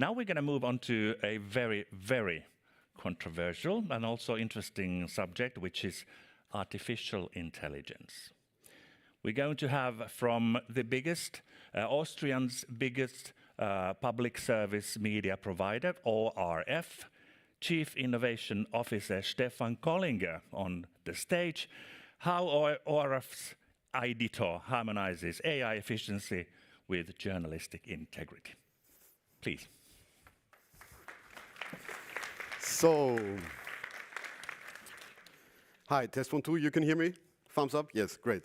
Now we're going to move on to a very, very controversial and also interesting subject, which is artificial intelligence. We're going to have from the biggest, Austrian's biggest public service media provider, ORF, Chief Innovation Officer Stefan Kollinger on the stage, how ORF's AIditor harmonizes AI efficiency with journalistic integrity. Please. So, hi, test 1, 2, you can hear me? Thumbs up? Yes, great.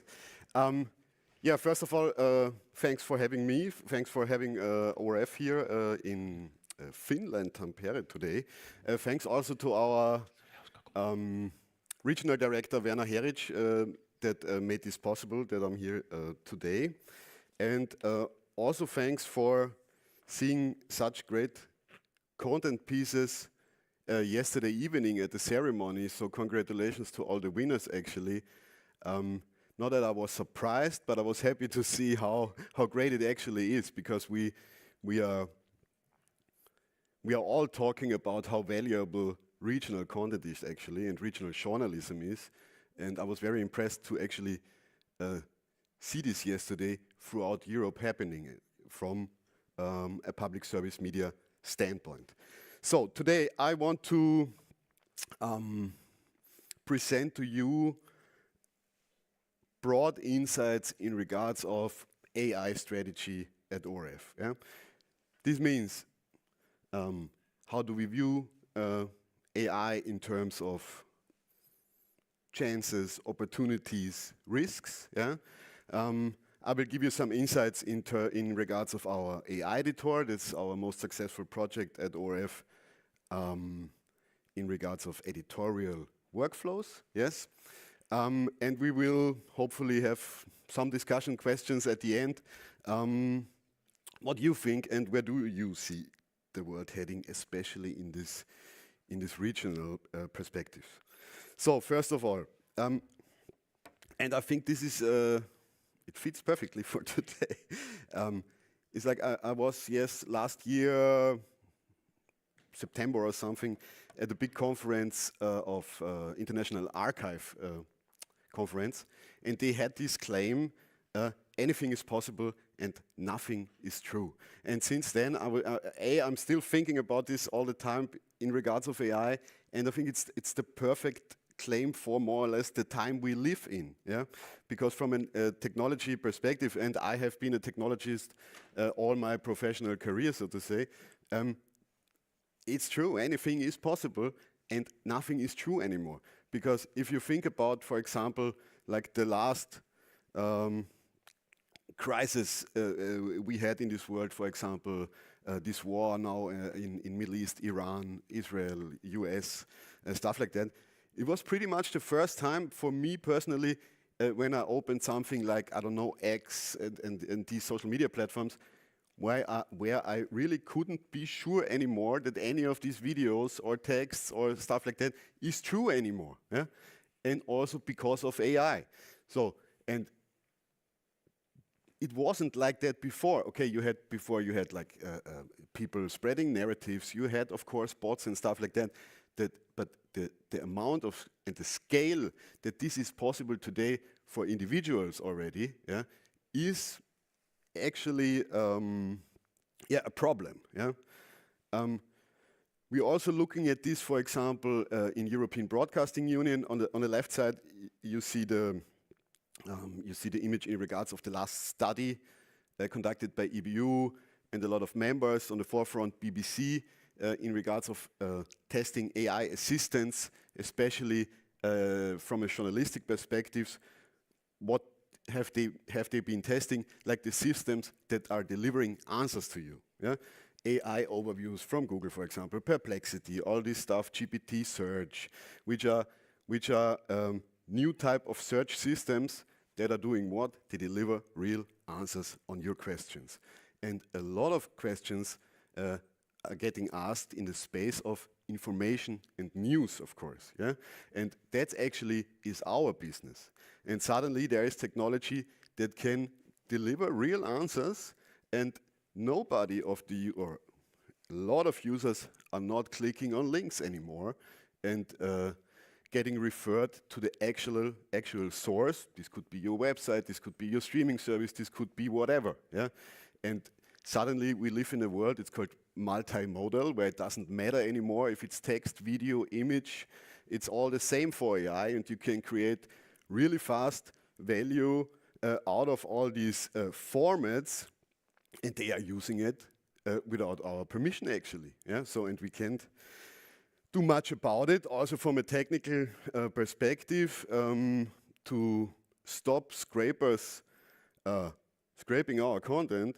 Yeah, first of all, thanks for having me. Thanks for having ORF here in Finland, Tampere today. Thanks also to our regional director, Werner Heric, that made this possible, that I'm here today. And also thanks for seeing such great content pieces yesterday evening at the ceremony. So congratulations to all the winners, actually. Not that I was surprised, but I was happy to see how great it actually is, because we are all talking about how valuable regional content is actually, and regional journalism is. And I was very impressed to actually see this yesterday throughout Europe happening from a public service media standpoint. So today I want to present to you broad insights in regards of AI strategy at ORF. Yeah? This means how do we view AI in terms of chances, opportunities, risks. Yeah? I will give you some insights in regards of our AIditor. That's our most successful project at ORF in regards of editorial workflows. Yes. And we will hopefully have some discussion questions at the end. What do you think, and where do you see the world heading, especially in this regional perspective? So first of all, and I think this is it fits perfectly for today. It's like I was last year September or something at a big conference of International Archive conference, and they had this claim, anything is possible and nothing is true. And since then, I'm still thinking about this all the time in regards of AI, and I think it's the perfect claim for more or less the time we live in. Yeah, because from a technology perspective, and I have been a technologist all my professional career, so to say. It's true, anything is possible and nothing is true anymore. Because if you think about, for example, like the last crisis we had in this world, for example, this war now in Middle East, Iran, Israel, US, stuff like that. It was pretty much the first time for me personally when I opened something like, I don't know, X and these social media platforms, where I really couldn't be sure anymore that any of these videos or texts or stuff like that is true anymore. Yeah? And also because of AI. So, and it wasn't like that before. Okay, you had like people spreading narratives. You had, of course, bots and stuff like that. But the amount of and the scale that this is possible today for individuals already, yeah, is actually a problem. Yeah. We're also looking at this, for example, in European Broadcasting Union. On the left side, you see the image in regards of the last study conducted by EBU and a lot of members. On the forefront, BBC, in regards of testing AI assistance, especially from a journalistic perspective. What have they been testing? Like the systems that are delivering answers to you. Yeah? AI overviews from Google, for example, Perplexity, all this stuff, GPT search, which are new type of search systems that are doing what? They deliver real answers on your questions. And a lot of questions are getting asked in the space of information and news, of course. Yeah? And that actually is our business. And suddenly there is technology that can deliver real answers, and nobody of the, or a lot of users are not clicking on links anymore and getting referred to the actual source. This could be your website, this could be your streaming service, this could be whatever. Yeah, and suddenly we live in a world, it's called multimodal, where it doesn't matter anymore if it's text, video, image. It's all the same for AI, and you can create really fast value out of all these formats, and they are using it without our permission, actually. Yeah, so, and we can't do much about it. Also from a technical perspective, to stop scrapers scraping our content,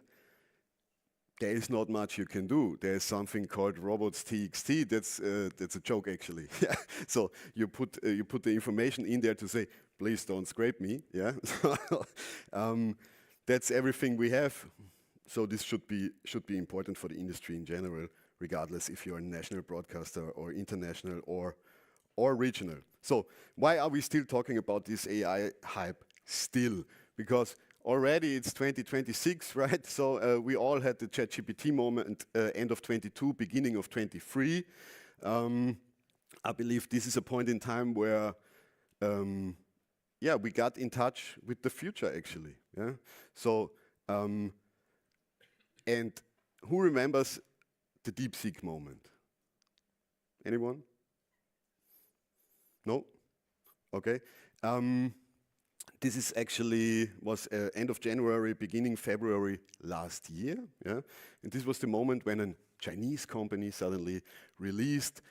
there is not much you can do. There is something called robots.txt. That's a joke, actually. Yeah. So you put the information in there to say, please don't scrape me. Yeah. That's everything we have. So this should be important for the industry in general, regardless if you're a national broadcaster or international or regional. So why are we still talking about this AI hype still? Because already it's 2026, right? So we all had the ChatGPT moment end of 22, beginning of 23. I believe this is a point in time where, we got in touch with the future, actually. Yeah. So, and who remembers the DeepSeek moment? Anyone? No? Okay. This is actually was end of January, beginning February last year. Yeah? And this was the moment when a Chinese company suddenly released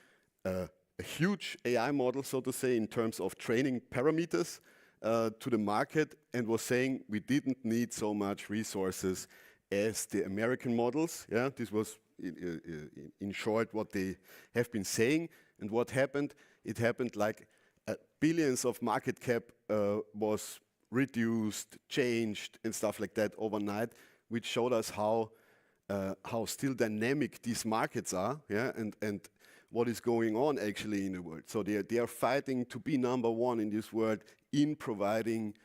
a huge AI model, so to say, in terms of training parameters to the market, and was saying we didn't need so much resources as the American models. Yeah? This was in short what they have been saying. And what happened? It happened like billions of market cap was reduced, changed, and stuff like that overnight, which showed us how still dynamic these markets are, yeah, and what is going on actually in the world. So they are fighting to be number one in this world in providing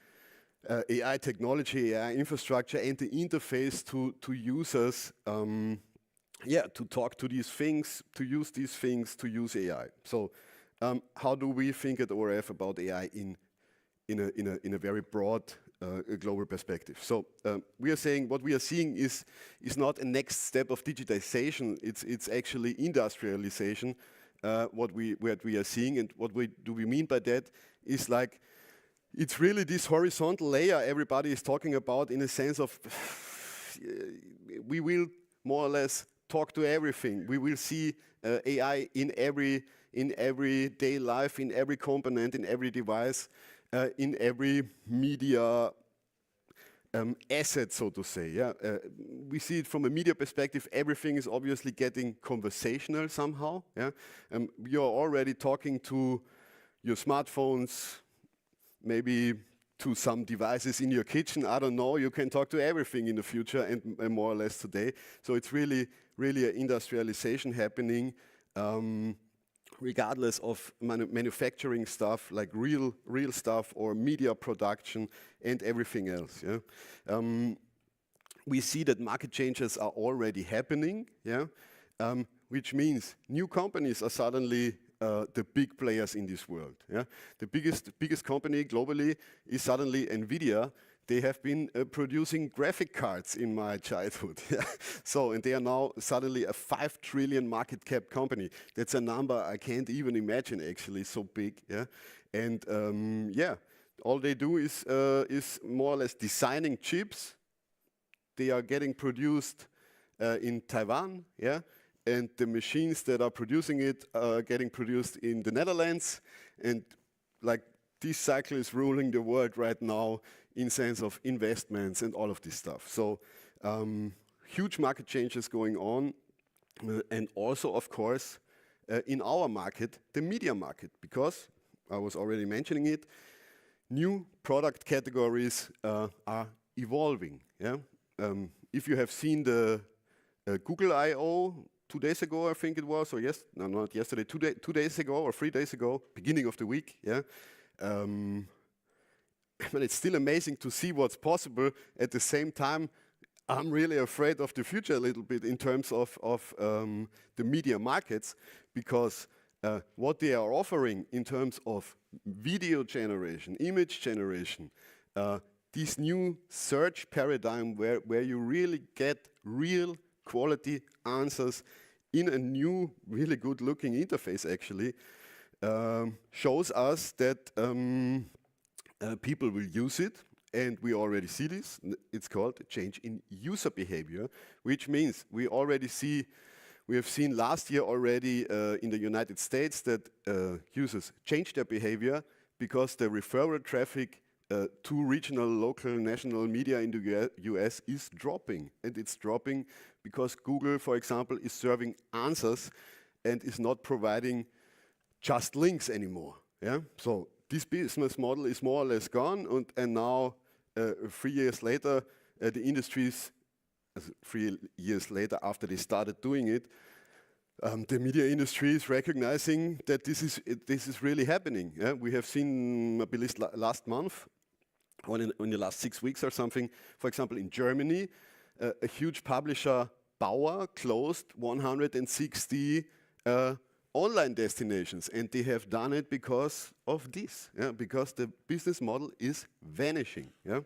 AI technology, AI infrastructure, and the interface to users, to talk to these things, to use these things, to use AI. So how do we think at ORF about AI in a very broad global perspective? So we are saying what we are seeing is not a next step of digitization. It's actually industrialization. What we are seeing, and what do we mean by that is like it's really this horizontal layer everybody is talking about, in a sense of we will more or less talk to everything. We will see AI in everyday life, in every component, in every device, in every media asset, so to say. Yeah, we see it from a media perspective. Everything is obviously getting conversational somehow. Yeah, you're already talking to your smartphones, maybe to some devices in your kitchen. I don't know. You can talk to everything in the future, and more or less today. So it's really an industrialization happening. Regardless of manufacturing stuff, like real stuff, or media production and everything else. Yeah, we see that market changes are already happening. Yeah, which means new companies are suddenly the big players in this world. Yeah, the biggest company globally is suddenly NVIDIA. They have been producing graphic cards in my childhood. Yeah. So, and they are now suddenly a 5 trillion market cap company. That's a number I can't even imagine, actually, so big. Yeah. And all they do is more or less designing chips. They are getting produced in Taiwan. Yeah. And the machines that are producing it are getting produced in the Netherlands. And like this cycle is ruling the world right now, in sense of investments and all of this stuff. So huge market changes going on, and also, of course, in our market, the media market, because I was already mentioning it, new product categories are evolving. Yeah? If you have seen the Google I.O. 2 days ago, I think it was, or not yesterday, 2 days ago or 3 days ago, beginning of the week, yeah. But it's still amazing to see what's possible. At the same time, I'm really afraid of the future a little bit in terms of the media markets, because what they are offering in terms of video generation, image generation, this new search paradigm where you really get real quality answers in a new, really good looking interface actually, shows us that people will use it, and we already see this. It's called a change in user behavior, which means we have seen last year already in the United States that users changed their behavior because the referral traffic to regional, local, national media in the US is dropping. And it's dropping because Google, for example, is serving answers and is not providing just links anymore. Yeah? So this business model is more or less gone, and now 3 years later, the industries, 3 years later after they started doing it, the media industry is recognizing that this is really happening. Yeah? We have seen, I believe, last month, or in the last 6 weeks or something, for example, in Germany, a huge publisher, Bauer, closed 160 online destinations, and they have done it because of this, yeah? Because the business model is vanishing. Yeah?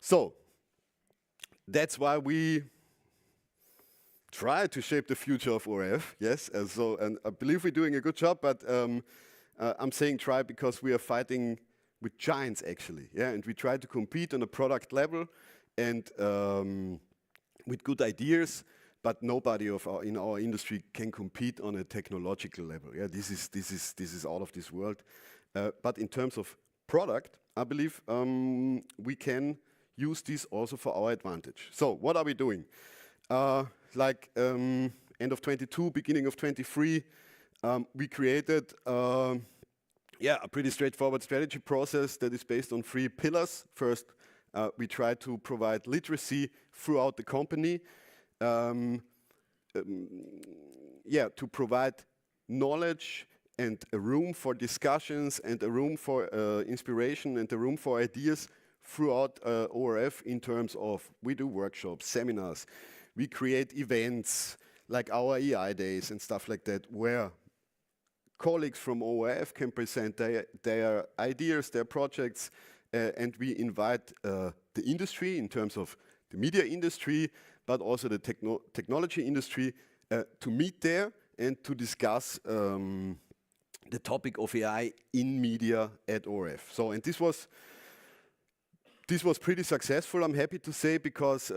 So that's why we try to shape the future of ORF. Yes, and I believe we're doing a good job, but I'm saying try because we are fighting with giants actually, yeah, and we try to compete on a product level and with good ideas. But nobody in our industry can compete on a technological level. Yeah, this is out of this world. But in terms of product, I believe we can use this also for our advantage. So what are we doing? End of 22, beginning of 23, we created a pretty straightforward strategy process that is based on 3 pillars. First, we try to provide literacy throughout the company. To provide knowledge and a room for discussions and a room for inspiration and a room for ideas throughout ORF in terms of we do workshops, seminars, we create events like our AI days and stuff like that, where colleagues from ORF can present their ideas, their projects, and we invite the industry in terms of the media industry, but also the technology industry to meet there and to discuss the topic of AI in media at ORF. So, and this was pretty successful, I'm happy to say, because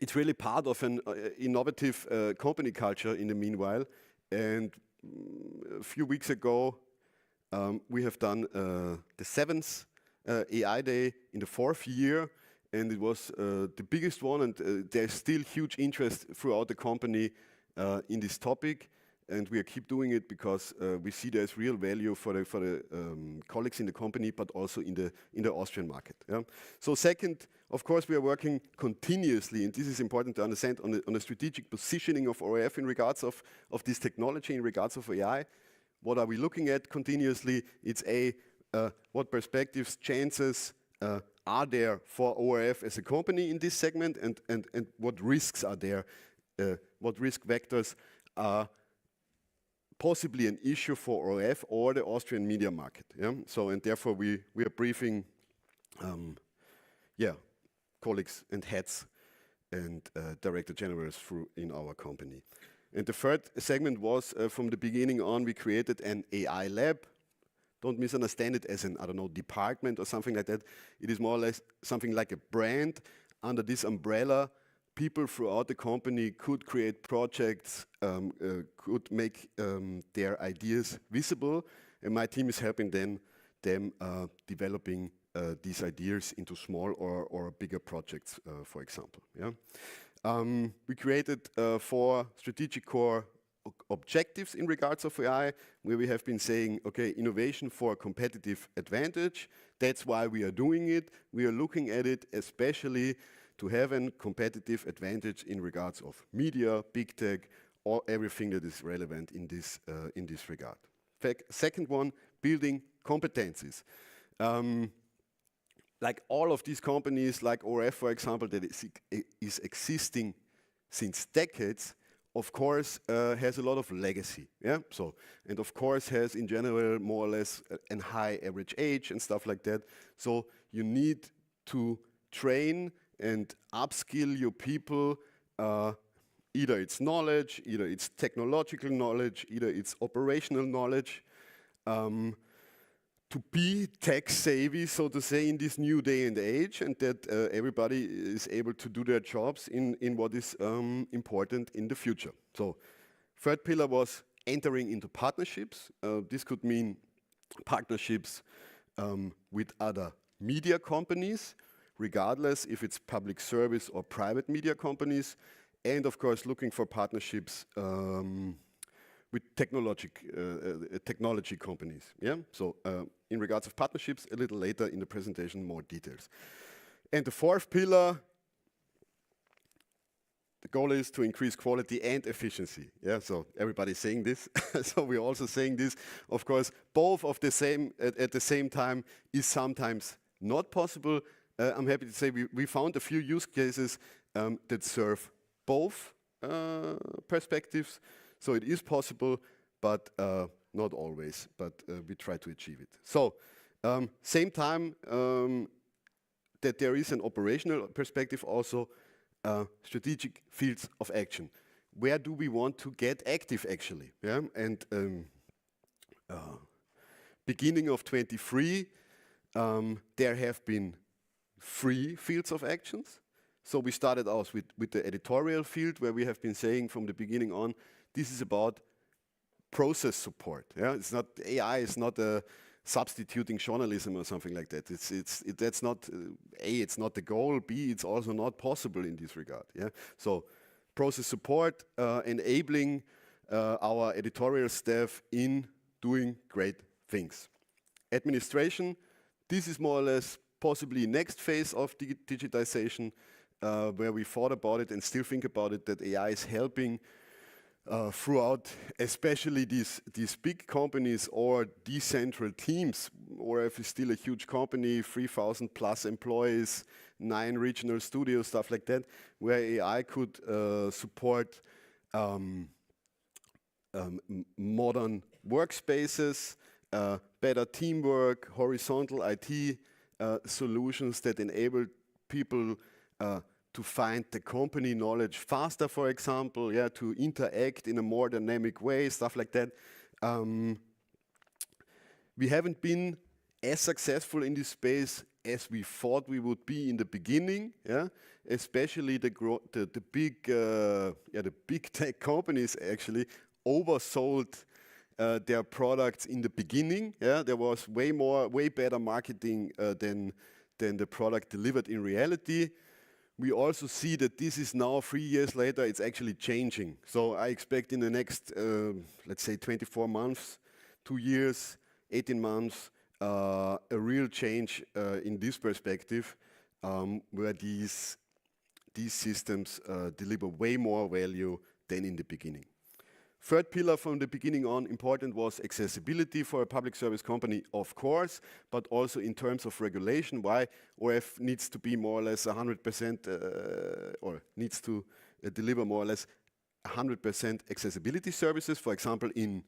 it's really part of an innovative company culture in the meanwhile. And a few weeks ago, we have done the 7th AI Day in the 4th year, and it was the biggest one, and there's still huge interest throughout the company in this topic, and we keep doing it because we see there's real value for the colleagues in the company, but also in the Austrian market. Yeah? So second, of course, we are working continuously, and this is important to understand, on the strategic positioning of ORF in regards of this technology, in regards of AI. What are we looking at continuously? It's what perspectives, chances are there for ORF as a company in this segment, and what risks are there, what risk vectors are possibly an issue for ORF or the Austrian media market. Yeah? So, and therefore we are briefing colleagues and heads and director generals in our company. And the third segment was, from the beginning on, we created an AI lab. Don't misunderstand it as an, I don't know, department or something like that. It is more or less something like a brand. Under this umbrella, people throughout the company could create projects, could make their ideas visible, and my team is helping them developing these ideas into small or bigger projects, for example. Yeah? We created 4 strategic core objectives in regards of AI, where we have been saying, okay, innovation for a competitive advantage. That's why we are doing it. We are looking at it especially to have a competitive advantage in regards of media, big tech, or everything that is relevant in this regard. Second one, building competencies. like all of these companies, like ORF, for example, that is existing since decades, of course, has a lot of legacy, yeah? So, and of course has in general more or less a high average age and stuff like that. So you need to train and upskill your people, either it's knowledge, either it's technological knowledge, either it's operational knowledge, to be tech savvy, so to say, in this new day and age, and that everybody is able to do their jobs in what is important in the future. So third pillar was entering into partnerships. This could mean partnerships with other media companies, regardless if it's public service or private media companies, and of course looking for partnerships with technology companies. Yeah. So in regards of partnerships, a little later in the presentation, more details. And the fourth pillar, the goal is to increase quality and efficiency. Yeah. So everybody's saying this. So we're also saying this. Of course, both of the same at the same time is sometimes not possible. I'm happy to say we found a few use cases that serve both perspectives. So it is possible, but not always, but we try to achieve it. So same time that there is an operational perspective also, strategic fields of action. Where do we want to get active actually? Yeah? And beginning of 23, there have been 3 fields of actions. So we started out with the editorial field, where we have been saying from the beginning on, this is about process support. Yeah, it's not AI is not substituting journalism or something like that. That's not A. It's not the goal. B. It's also not possible in this regard. Yeah. So process support, enabling our editorial staff in doing great things. Administration. This is more or less possibly next phase of digitization, where we thought about it and still think about it, that AI is helping throughout, especially these big companies or decentral teams. ORF is still a huge company, 3,000 plus employees, 9 regional studios, stuff like that, where AI could support modern workspaces, better teamwork, horizontal IT solutions that enable people to find the company knowledge faster, for example, yeah, to interact in a more dynamic way, stuff like that. We haven't been as successful in this space as we thought we would be in the beginning, yeah. Especially the big tech companies actually oversold their products in the beginning. Yeah, there was way better marketing than the product delivered in reality. We also see that this is now 3 years later, it's actually changing. So I expect in the next, let's say 24 months, 2 years, 18 months, a real change in this perspective, where these systems deliver way more value than in the beginning. Third pillar from the beginning on, important was accessibility for a public service company, of course, but also in terms of regulation. Why ORF needs to be more or less 100%, or needs to deliver more or less 100% accessibility services, for example, in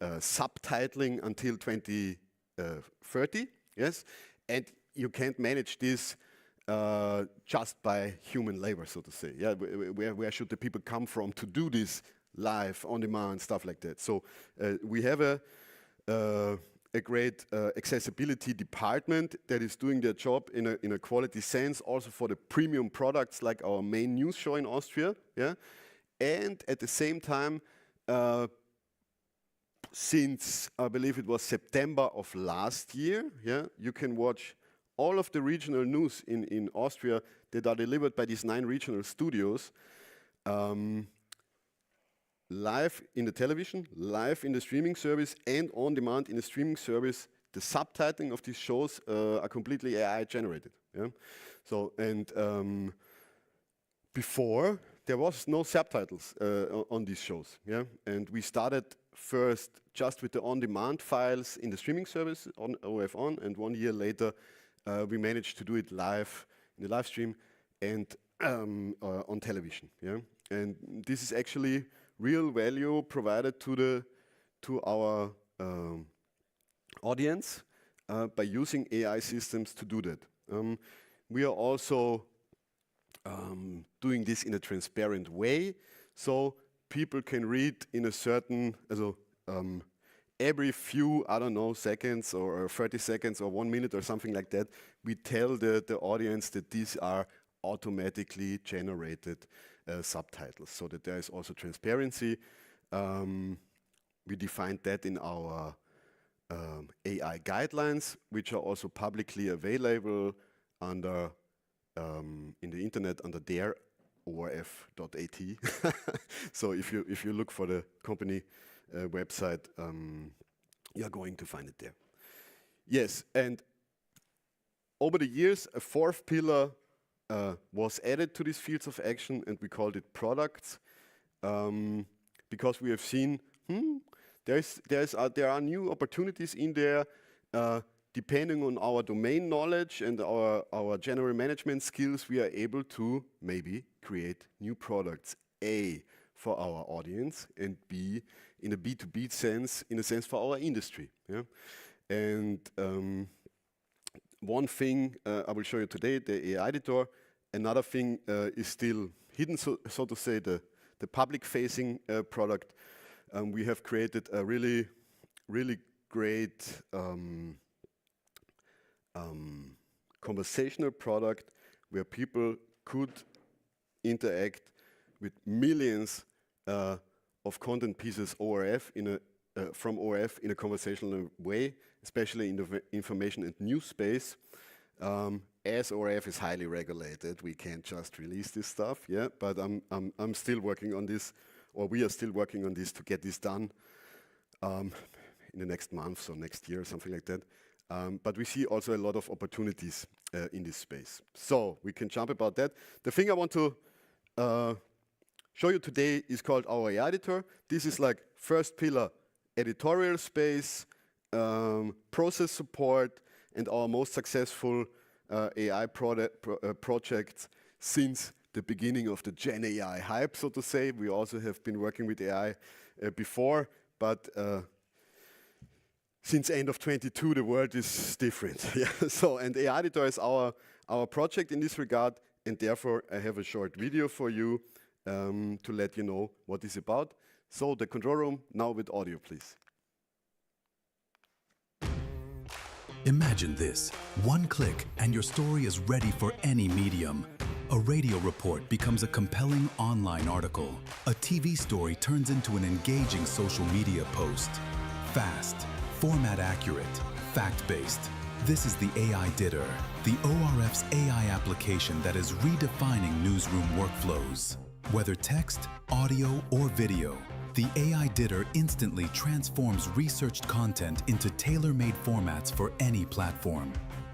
subtitling until 2030, yes? And you can't manage this just by human labor, so to say. Yeah, where should the people come from to do this live, on demand, stuff like that. So we have a great accessibility department that is doing their job in a quality sense, also for the premium products like our main news show in Austria. Yeah, and at the same time, since I believe it was September of last year, yeah, you can watch all of the regional news in Austria that are delivered by these 9 regional studios. Live in the television, live in the streaming service, and on demand in the streaming service. The subtitling of these shows are completely AI generated. Yeah? So, and before there was no subtitles on these shows. Yeah? And we started first just with the on-demand files in the streaming service on ORF On, and 1 year later we managed to do it live in the live stream and on television. Yeah, and this is actually real value provided to our audience by using AI systems to do that. We are also doing this in a transparent way, so people can read in a certain, every few, I don't know, seconds or 30 seconds or 1 minute or something like that, we tell the audience that these are automatically generated subtitles, so that there is also transparency. We defined that in our AI guidelines, which are also publicly available under in the internet under their ORF.at. So if you look for the company website, you're going to find it there. Yes, and over the years, a fourth pillar was added to these fields of action, and we called it products, because we have seen there are new opportunities in there. Depending on our domain knowledge and our general management skills, we are able to maybe create new products, A, for our audience, and B, in a B2B sense, in a sense for our industry. Yeah? And one thing I will show you today, the AIditor. Another thing is still hidden, so to say, the public-facing product. We have created a really, really great conversational product where people could interact with millions of content pieces ORF from ORF in a conversational way, especially in the information and news space. As ORF is highly regulated, we can't just release this stuff, yeah. But I'm still working on this, or we are still working on this to get this done in the next month or next year, something like that. But we see also a lot of opportunities in this space. So we can jump about that. The thing I want to show you today is called our AIditor. This is like first pillar, editorial space, process support, and our most successful AI project since the beginning of the Gen AI hype, so to say. We also have been working with AI before, but since end of 22, the world is different. Yeah. So, and AIditor is our project in this regard, and therefore I have a short video for you to let you know what it's about. So, the control room now with audio, please. Imagine this. One click and your story is ready for any medium. A radio report becomes a compelling online article. A TV story turns into an engaging social media post. Fast, format accurate, fact-based. This is the AIditor, the ORF's AI application that is redefining newsroom workflows. Whether text, audio, or video, the AIditor instantly transforms researched content into tailor-made formats for any platform.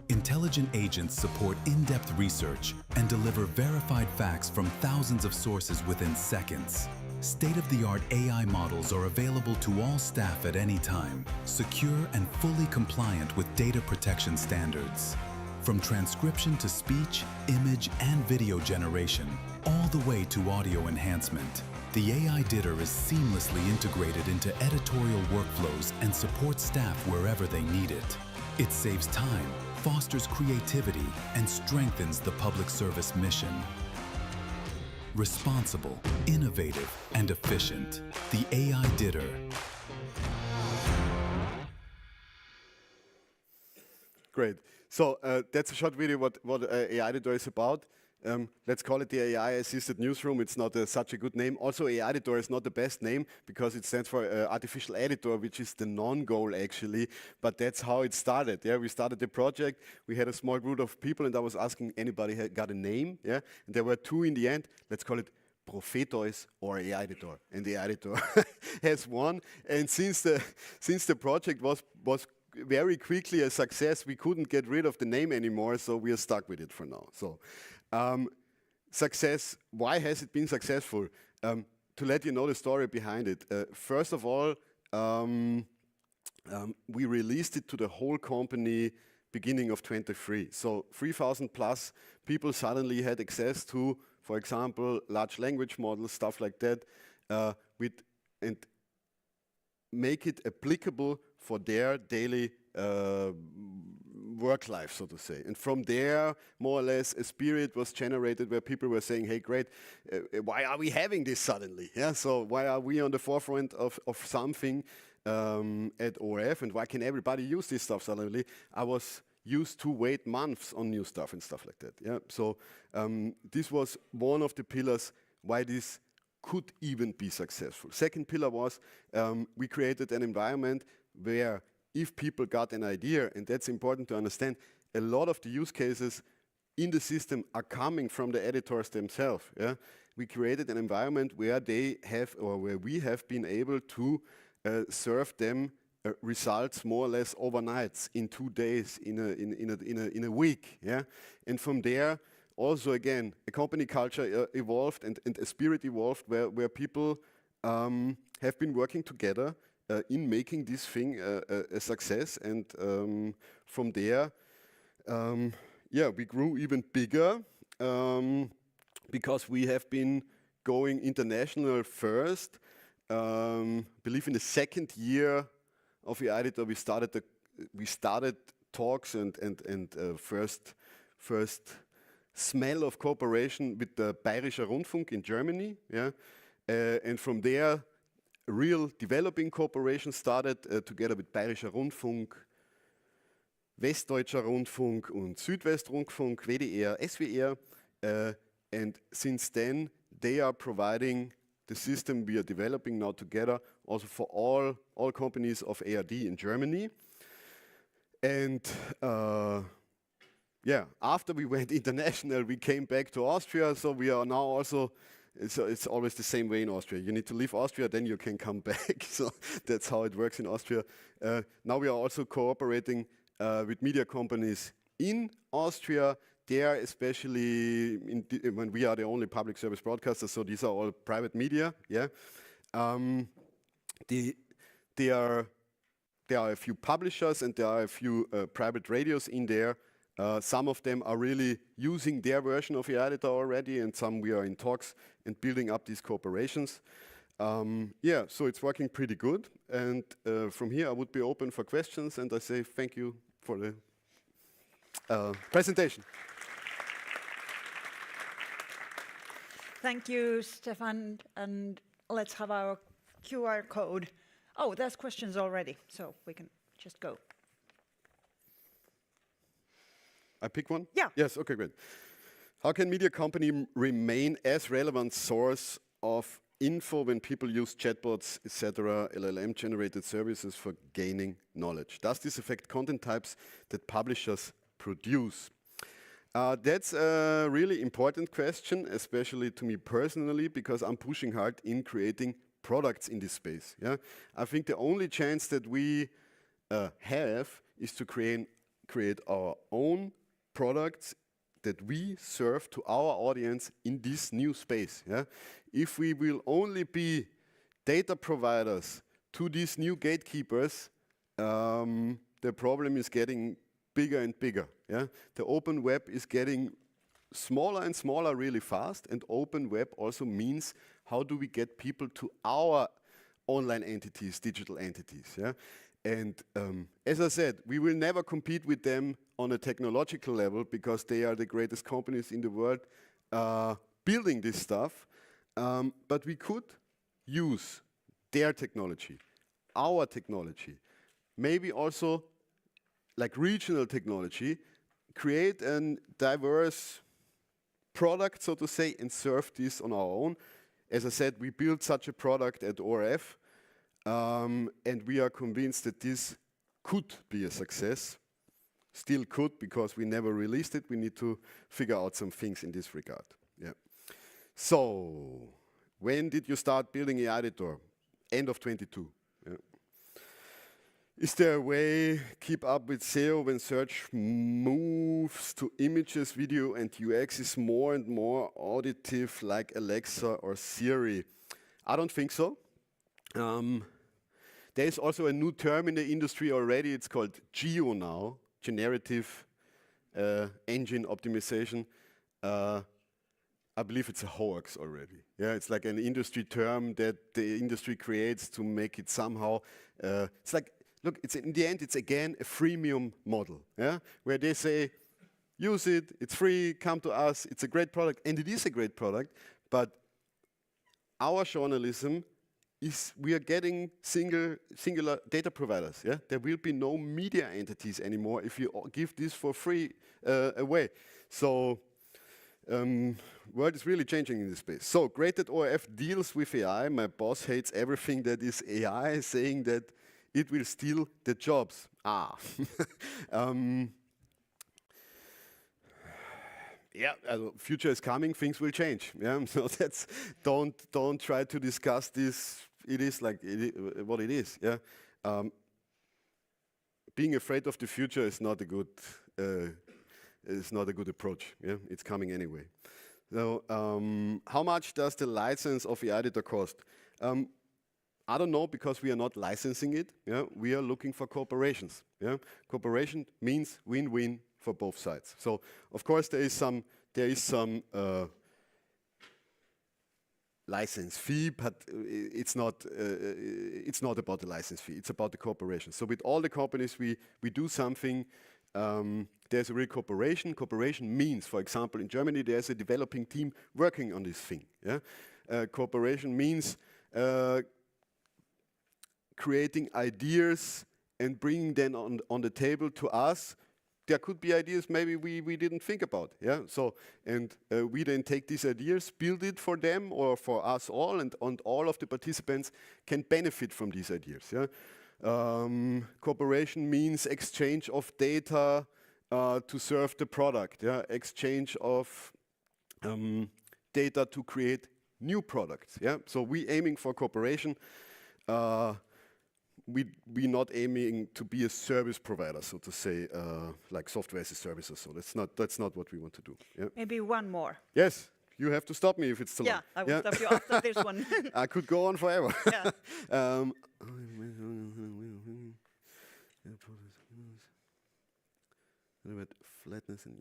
Intelligent agents support in-depth research and deliver verified facts from thousands of sources within seconds. State-of-the-art AI models are available to all staff at any time, secure and fully compliant with data protection standards. From transcription to speech, image, and video generation, all the way to audio enhancement, the AIditor is seamlessly integrated into editorial workflows and supports staff wherever they need it. It saves time, fosters creativity, and strengthens the public service mission. Responsible, innovative, and efficient. The AIditor. Great. So that's a short video what AIditor is about. Let's call it the AI-assisted newsroom. It's not such a good name. Also, AIditor is not the best name because it stands for artificial editor, which is the non-goal actually. But that's how it started. Yeah, we started the project. We had a small group of people, and I was asking anybody had got a name. Yeah, and there were two in the end. Let's call it Prophetos or AIditor, and the AIditor has won. And since the project was very quickly a success, we couldn't get rid of the name anymore, so we are stuck with it for now. So. Success, why has it been successful? To let you know the story behind it. First of all, we released it to the whole company beginning of 23. So 3,000 plus people suddenly had access to, for example, large language models, stuff like that, and make it applicable for their daily work life, so to say. And from there, more or less, a spirit was generated where people were saying, hey, great, why are we having this suddenly? Yeah, so why are we on the forefront of something at ORF, and why can everybody use this stuff suddenly? I was used to wait months on new stuff and stuff like that. Yeah, so this was one of the pillars why this could even be successful. Second pillar was we created an environment where if people got an idea, and that's important to understand, a lot of the use cases in the system are coming from the editors themselves. Yeah? We created an environment where they have, or where we have been able to serve them results more or less overnight, in 2 days, in a week. Yeah? And from there, also again, a company culture evolved and a spirit evolved where people have been working together in making this thing a success. And from there, yeah, we grew even bigger because we have been going international first. Believe in the second year of AIditor, we started talks and first smell of cooperation with the Bayerischer Rundfunk in Germany. Yeah, and from there, real developing cooperation started together with Bayerischer Rundfunk, Westdeutscher Rundfunk und Südwestrundfunk, WDR, SWR, and since then they are providing the system we are developing now together also for all companies of ARD in Germany. And yeah, after we went international, we came back to Austria, so we are now also, it's always the same way in Austria. You need to leave Austria, then you can come back. So that's how it works in Austria. Now we are also cooperating with media companies in Austria. There, especially when we are the only public service broadcaster, so these are all private media. Yeah, there are a few publishers and there are a few private radios in there. Some of them are really using their version of AIditor already, and some we are in talks and building up these cooperations. Yeah, so it's working pretty good. And from here, I would be open for questions, and I say thank you for the presentation. Thank you, Stefan. And let's have our QR code. Oh, there's questions already, so we can just go. I pick one? Yeah. Yes, okay, great. How can media company remain as relevant source of info when people use chatbots, etc., LLM-generated services for gaining knowledge? Does this affect content types that publishers produce? That's a really important question, especially to me personally, because I'm pushing hard in creating products in this space. Yeah, I think the only chance that we have is to create our own products that we serve to our audience in this new space. Yeah, if we will only be data providers to these new gatekeepers, the problem is getting bigger and bigger. Yeah, the open web is getting smaller and smaller really fast, and open web also means how do we get people to our online entities, digital entities. Yeah, and as I said, we will never compete with them on a technological level because they are the greatest companies in the world building this stuff, but we could use their technology, our technology, maybe also like regional technology, create a diverse product, so to say, and serve this on our own. As I said, we built such a product at ORF, and we are convinced that this could be a success. Still could, because we never released it. We need to figure out some things in this regard. Yeah. So, when did you start building AIditor? End of 22. Yeah. Is there a way keep up with SEO when search moves to images, video, and UX is more and more auditive like Alexa or Siri? I don't think so. There is also a new term in the industry already. It's called geo now. generative engine optimization, I believe it's a hoax already. Yeah, it's like an industry term that the industry creates to make it somehow. It's like, look, it's in the end, it's again a freemium model. Yeah, where they say, use it, it's free, come to us, it's a great product, and it is a great product. But our journalism is, we are getting singular data providers. Yeah, there will be no media entities anymore if you give this for free away. So. World is really changing in this space. So great that ORF deals with AI. My boss hates everything that is AI, saying that it will steal the jobs. Yeah, future is coming. Things will change. Yeah, so that's don't try to discuss this. It is like what it is. Yeah, being afraid of the future is not a good. It's not a good approach. Yeah, it's coming anyway. So, how much does the license of AIditor cost? I don't know, because we are not licensing it. Yeah, we are looking for corporations. Yeah, cooperation means win-win for both sides. So, of course, there is some license fee, but it's not about the license fee. It's about the cooperation. So, with all the companies, we do something. There's a real cooperation. Cooperation means, for example, in Germany, there's a developing team working on this thing. Yeah? Cooperation means creating ideas and bringing them on the table to us. There could be ideas maybe we didn't think about. Yeah. So we then take these ideas, build it for them or for us all, and all of the participants can benefit from these ideas. Yeah. Cooperation means exchange of data to serve the product, yeah? Exchange of data to create new products. Yeah? So we aiming for cooperation. We're not aiming to be a service provider, so to say, like software as a service or so. That's not what we want to do. Yeah? Maybe one more. Yes. You have to stop me if it's too long. Yeah, I will stop you after this one. I could go on forever. Yeah. Flatness and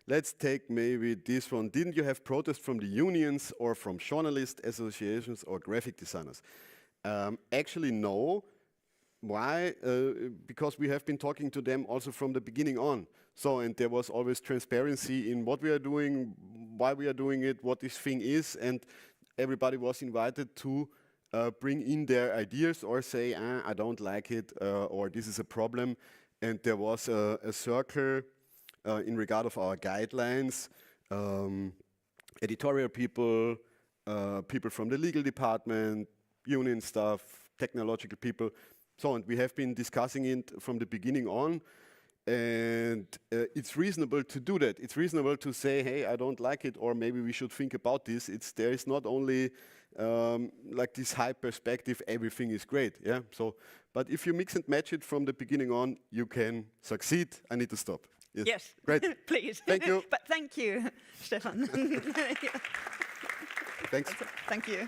let's take maybe this one. Didn't you have protests from the unions or from journalist associations or graphic designers? Actually, no. Why? Because we have been talking to them also from the beginning on. So, and there was always transparency in what we are doing, why we are doing it, what this thing is, and everybody was invited to bring in their ideas or say, I don't like it, or this is a problem. And there was a circle in regard of our guidelines, editorial people, people from the legal department, union staff, technological people. So, and we have been discussing it from the beginning on, and it's reasonable to do that. It's reasonable to say, hey, I don't like it, or maybe we should think about this. There is not only like this high perspective, everything is great, yeah? So, but if you mix and match it from the beginning on, you can succeed. I need to stop. Yes. Great. Please. Thank you. But thank you, Stefan. Thanks. Thank you.